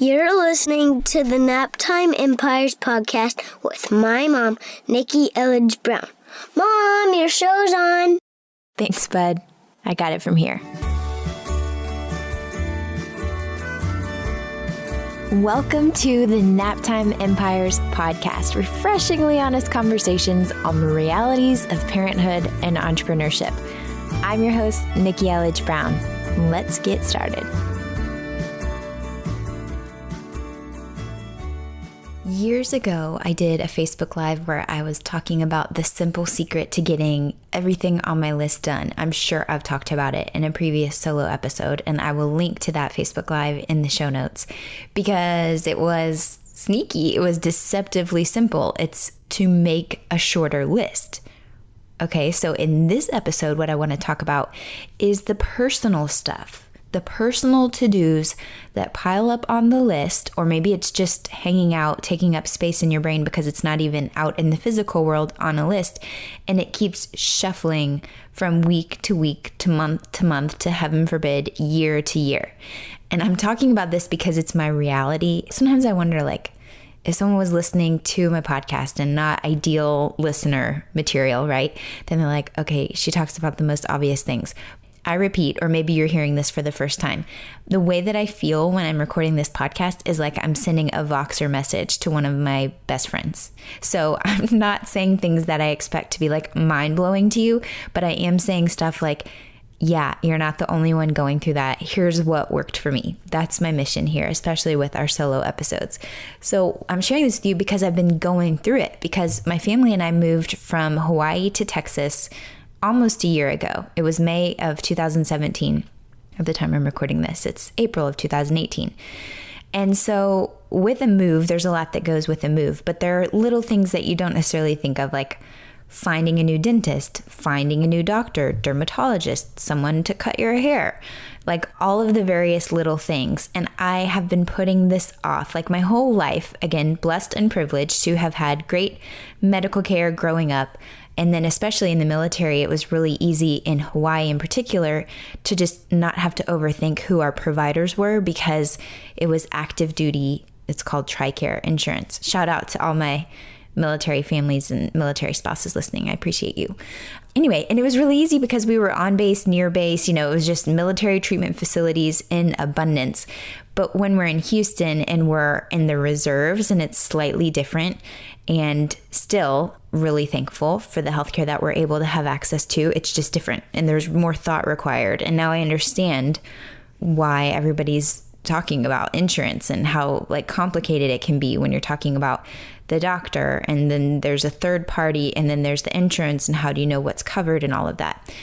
You're listening to the Naptime Empires podcast with my mom, Nikki Elledge Brown. Mom, your show's on. Thanks, bud. I got it from here. Welcome to the Naptime Empires podcast, refreshingly honest conversations on the realities of parenthood and entrepreneurship. I'm your host, Nikki Elledge Brown. Let's get started. Years ago, I did a Facebook Live where I was talking about the simple secret to getting everything on my list done. I'm sure I've talked about it in a previous solo episode, and I will link to that Facebook Live in the show notes because it was sneaky. It was deceptively simple. It's to make a shorter list. Okay, so in this episode, what I want to talk about is the personal stuff. The personal to-dos that pile up on the list, or maybe it's just hanging out, taking up space in your brain because it's not even out in the physical world on a list, and it keeps shuffling from week to week to month to heaven forbid, year to year. And I'm talking about this because it's my reality. Sometimes I wonder, if someone was listening to my podcast and not ideal listener material, right? Then they're like, okay, she talks about the most obvious things. I repeat, or maybe you're hearing this for the first time. The way that I feel when I'm recording this podcast is like I'm sending a Voxer message to one of my best friends. So I'm not saying things that I expect to be mind-blowing to you, but I am saying stuff like, yeah, you're not the only one going through that. Here's what worked for me. That's my mission here, especially with our solo episodes. So I'm sharing this with you because I've been going through it, because my family and I moved from Hawaii to Texas almost a year ago. It was May of 2017 at the time I'm recording this. It's April of 2018. And so with a move, there's a lot that goes with a move, but there are little things that you don't necessarily think of, like finding a new dentist, finding a new doctor, dermatologist, someone to cut your hair, like all of the various little things. And I have been putting this off my whole life, again, blessed and privileged to have had great medical care growing up. And then especially in the military, it was really easy in Hawaii in particular to just not have to overthink who our providers were because it was active duty. It's called TRICARE insurance. Shout out to all my military families and military spouses listening. I appreciate you. Anyway, and it was really easy because we were on base, near base, it was just military treatment facilities in abundance. But when we're in Houston and we're in the reserves and it's slightly different, and still really thankful for the healthcare that we're able to have access to, it's just different and there's more thought required. And now I understand why everybody's talking about insurance and how complicated it can be when you're talking about the doctor, and then there's a third party, and then there's the insurance, and how do you know what's covered and all of that.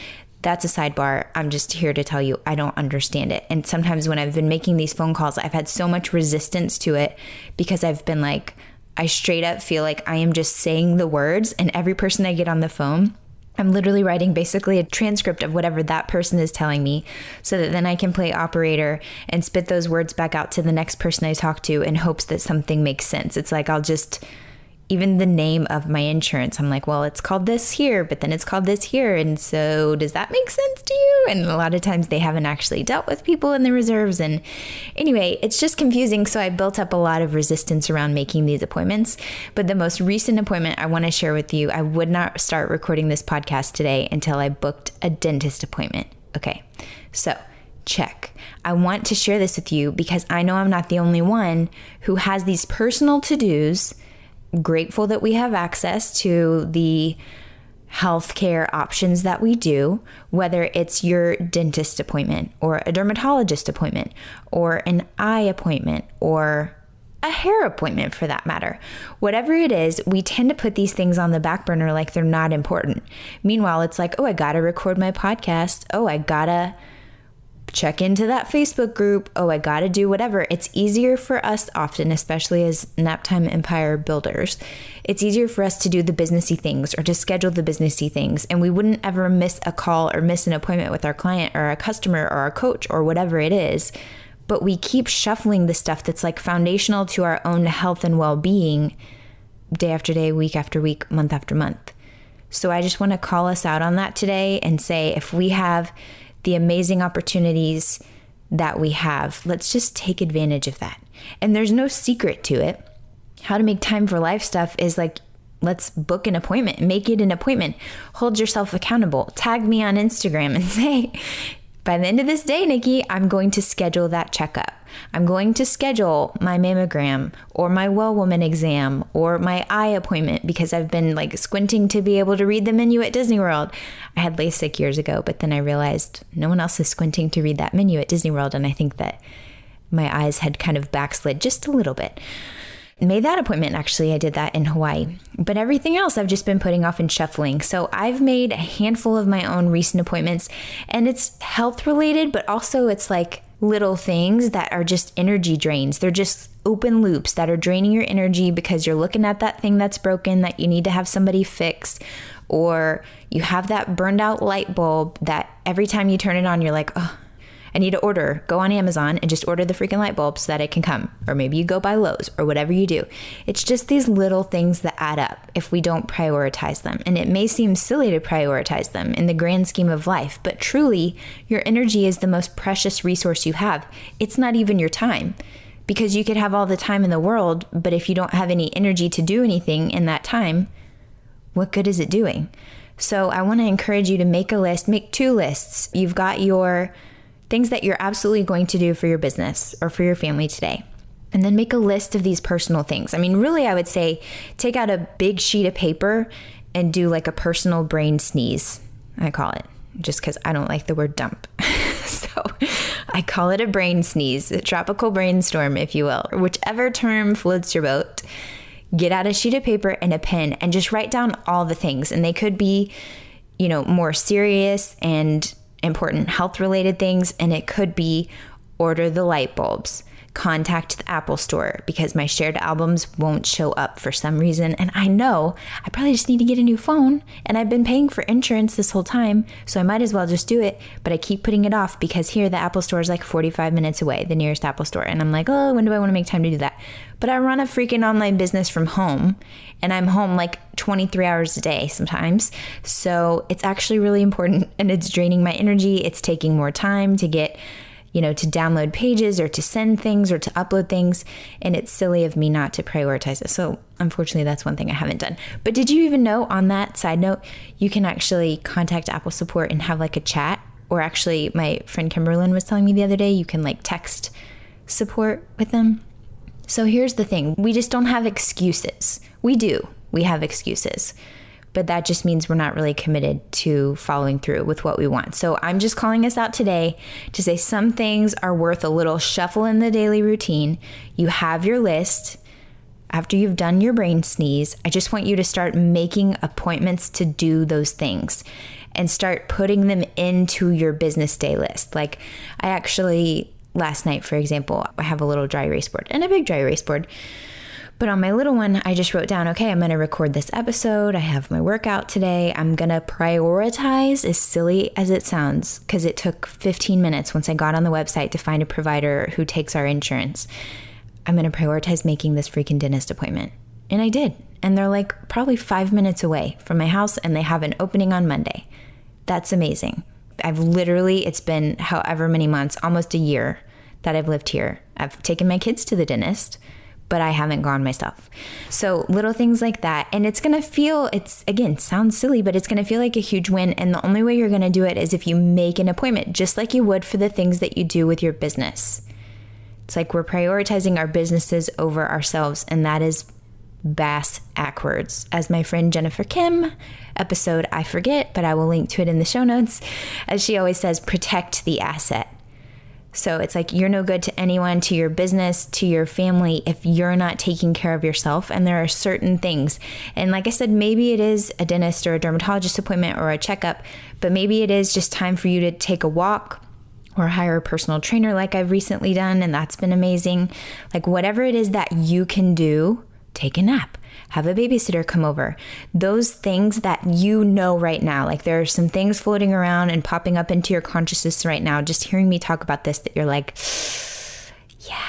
That's a sidebar. I'm just here to tell you I don't understand it. And sometimes when I've been making these phone calls, I've had so much resistance to it because I've been I straight up feel like I am just saying the words, and every person I get on the phone, I'm literally writing basically a transcript of whatever that person is telling me so that then I can play operator and spit those words back out to the next person I talk to in hopes that something makes sense. It's I'll just, even the name of my insurance, I'm well, it's called this here, but then it's called this here. And so does that make sense to you? And a lot of times they haven't actually dealt with people in the reserves. And anyway, it's just confusing. So I built up a lot of resistance around making these appointments. But the most recent appointment I want to share with you, I would not start recording this podcast today until I booked a dentist appointment. Okay, so check. I want to share this with you because I know I'm not the only one who has these personal to-dos. Grateful that we have access to the healthcare options that we do, whether it's your dentist appointment or a dermatologist appointment or an eye appointment or a hair appointment for that matter. Whatever it is, we tend to put these things on the back burner like they're not important. Meanwhile, it's oh, I gotta record my podcast. Oh, I gotta check into that Facebook group. Oh, I got to do whatever. It's easier for us often, especially as Naptime Empire builders. It's easier for us to do the businessy things or to schedule the businessy things. And we wouldn't ever miss a call or miss an appointment with our client or a customer or our coach or whatever it is. But we keep shuffling the stuff that's foundational to our own health and well-being day after day, week after week, month after month. So I just want to call us out on that today and say, if we have the amazing opportunities that we have. Let's just take advantage of that. And there's no secret to it. How to make time for life stuff is like, let's book an appointment, make it an appointment, hold yourself accountable, tag me on Instagram and say, by the end of this day, Nikki, I'm going to schedule that checkup. I'm going to schedule my mammogram or my well woman exam or my eye appointment because I've been like squinting to be able to read the menu at Disney World. I had LASIK years ago, but then I realized no one else is squinting to read that menu at Disney World. And I think that my eyes had kind of backslid just a little bit. Made that appointment, actually, I did that in Hawaii. But everything else I've just been putting off and shuffling. So I've made a handful of my own recent appointments, and it's health related, but also it's like little things that are just energy drains. They're just open loops that are draining your energy because you're looking at that thing that's broken that you need to have somebody fix, or you have that burned out light bulb that every time you turn it on, you're like, oh, I need to order. Go on Amazon and just order the freaking light bulb so that it can come. Or maybe you go by Lowe's or whatever you do. It's just these little things that add up if we don't prioritize them. And it may seem silly to prioritize them in the grand scheme of life, but truly your energy is the most precious resource you have. It's not even your time, because you could have all the time in the world, but if you don't have any energy to do anything in that time, what good is it doing? So I want to encourage you to make a list, make 2 lists. You've got your things that you're absolutely going to do for your business or for your family today. And then make a list of these personal things. I mean, really, I would say take out a big sheet of paper and do like a personal brain sneeze, I call it, just because I don't like the word dump. So I call it a brain sneeze, a tropical brainstorm, if you will, or whichever term floats your boat. Get out a sheet of paper and a pen and just write down all the things. And they could be, more serious and important health related things, and it could be order the light bulbs, contact the Apple store because my shared albums won't show up for some reason, and I know I probably just need to get a new phone, and I've been paying for insurance this whole time, so I might as well just do it, but I keep putting it off because here the Apple store is like 45 minutes away, the nearest Apple store, and I'm like, oh, when do I want to make time to do that? But I run a freaking online business from home, and I'm home like 23 hours a day sometimes. So it's actually really important, and it's draining my energy. It's taking more time to get, to download pages or to send things or to upload things. And it's silly of me not to prioritize it. So unfortunately, that's one thing I haven't done. But did you even know, on that side note, you can actually contact Apple support and have like a chat? Or actually, my friend Kimberlyn was telling me the other day, you can like text support with them. So here's the thing. We just don't have excuses. We do. We have excuses. But that just means we're not really committed to following through with what we want. So I'm just calling us out today to say some things are worth a little shuffle in the daily routine. You have your list. After you've done your brain sneeze, I just want you to start making appointments to do those things and start putting them into your business day list. Like I actually, last night, for example, I have a little dry erase board and a big dry erase board. But on my little one, I just wrote down, okay, I'm going to record this episode. I have my workout today. I'm going to prioritize, as silly as it sounds, because it took 15 minutes once I got on the website to find a provider who takes our insurance. I'm going to prioritize making this freaking dentist appointment. And I did. And they're like probably 5 minutes away from my house, and they have an opening on Monday. That's amazing. It's been however many months, almost a year that I've lived here. I've taken my kids to the dentist, but I haven't gone myself. So little things like that. And it's going to feel, sounds silly, but it's going to feel like a huge win. And the only way you're going to do it is if you make an appointment, just like you would for the things that you do with your business. It's like we're prioritizing our businesses over ourselves. And that is bass backwards. As my friend Jennifer Kim, episode I forget, but I will link to it in the show notes. As she always says, protect the asset. So it's like you're no good to anyone, to your business, to your family, if you're not taking care of yourself. And there are certain things. And like I said, maybe it is a dentist or a dermatologist appointment or a checkup, but maybe it is just time for you to take a walk or hire a personal trainer like I've recently done. And that's been amazing. Like whatever it is that you can do, take a nap. Have a babysitter come over. Those things that you know right now, like there are some things floating around and popping up into your consciousness right now, just hearing me talk about this, that you're like, yeah,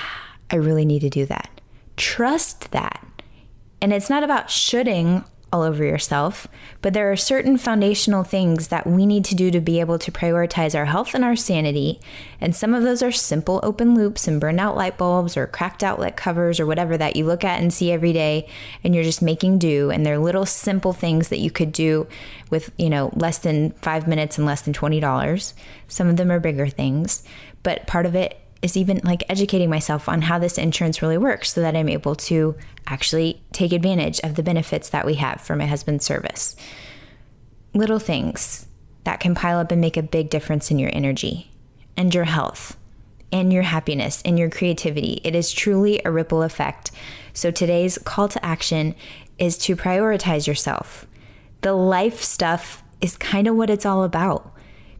I really need to do that. Trust that. And it's not about shoulding all over yourself, but there are certain foundational things that we need to do to be able to prioritize our health and our sanity. And some of those are simple open loops and burned out light bulbs or cracked outlet covers or whatever that you look at and see every day and you're just making do. And they're little simple things that you could do with, less than 5 minutes and less than $20. Some of them are bigger things, but part of it is even like educating myself on how this insurance really works so that I'm able to actually take advantage of the benefits that we have for my husband's service. Little things that can pile up and make a big difference in your energy and your health and your happiness and your creativity. It is truly a ripple effect. So today's call to action is to prioritize yourself. The life stuff is kind of what it's all about.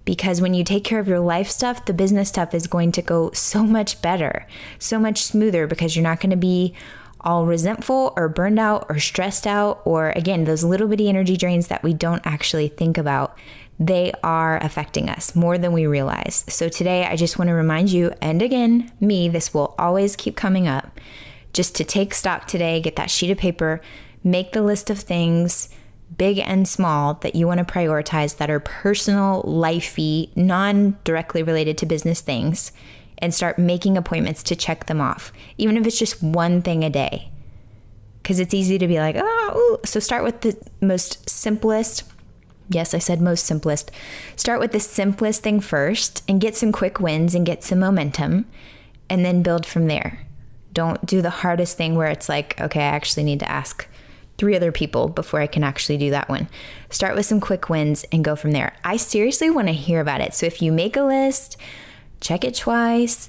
Because when you take care of your life stuff, the business stuff is going to go so much better, so much smoother, because you're not going to be all resentful or burned out or stressed out, or again, those little bitty energy drains that we don't actually think about. They are affecting us more than we realize. So today, I just want to remind you, and again, this will always keep coming up, just to take stock today, get that sheet of paper, make the list of things, big and small, that you want to prioritize that are personal, lifey, non-directly related to business things, and start making appointments to check them off, even if it's just one thing a day. Because it's easy to be like, so start with the most simplest. Yes, I said most simplest. Start with the simplest thing first and get some quick wins and get some momentum, and then build from there. Don't do the hardest thing where it's like, okay, I actually need to ask 3 other people before I can actually do that one. Start with some quick wins and go from there. I seriously want to hear about it. So if you make a list, check it twice,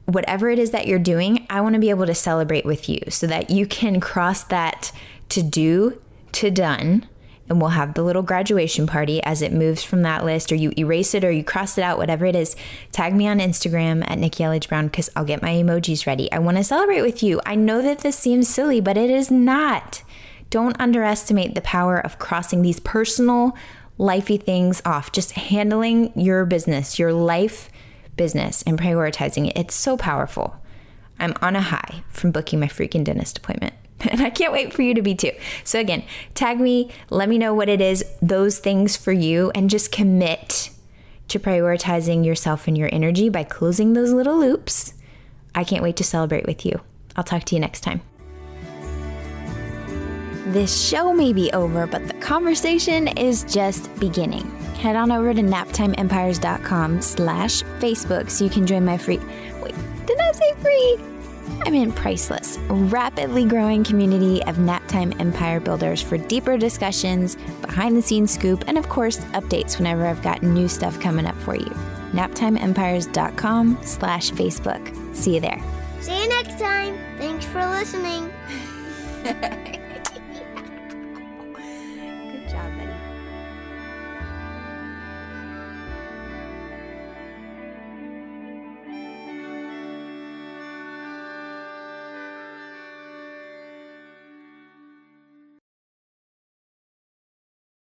whatever it is that you're doing, I want to be able to celebrate with you so that you can cross that to do to done. And we'll have the little graduation party as it moves from that list, or you erase it or you cross it out, whatever it is. Tag me on Instagram at Nikki Elledge Brown, because I'll get my emojis ready. I want to celebrate with you. I know that this seems silly, but it is not. Don't underestimate the power of crossing these personal, lifey things off. Just handling your business, your life business, and prioritizing it. It's so powerful. I'm on a high from booking my freaking dentist appointment. And I can't wait for you to be too. So again, tag me, let me know what it is, those things for you, and just commit to prioritizing yourself and your energy by closing those little loops. I can't wait to celebrate with you. I'll talk to you next time. This show may be over, but the conversation is just beginning. Head on over to naptimeempires.com/Facebook so you can join my free... Wait, did I say free? I mean priceless, rapidly growing community of Naptime Empire builders for deeper discussions, behind-the-scenes scoop, and of course, updates whenever I've got new stuff coming up for you. naptimeempires.com/Facebook. See you there. See you next time. Thanks for listening.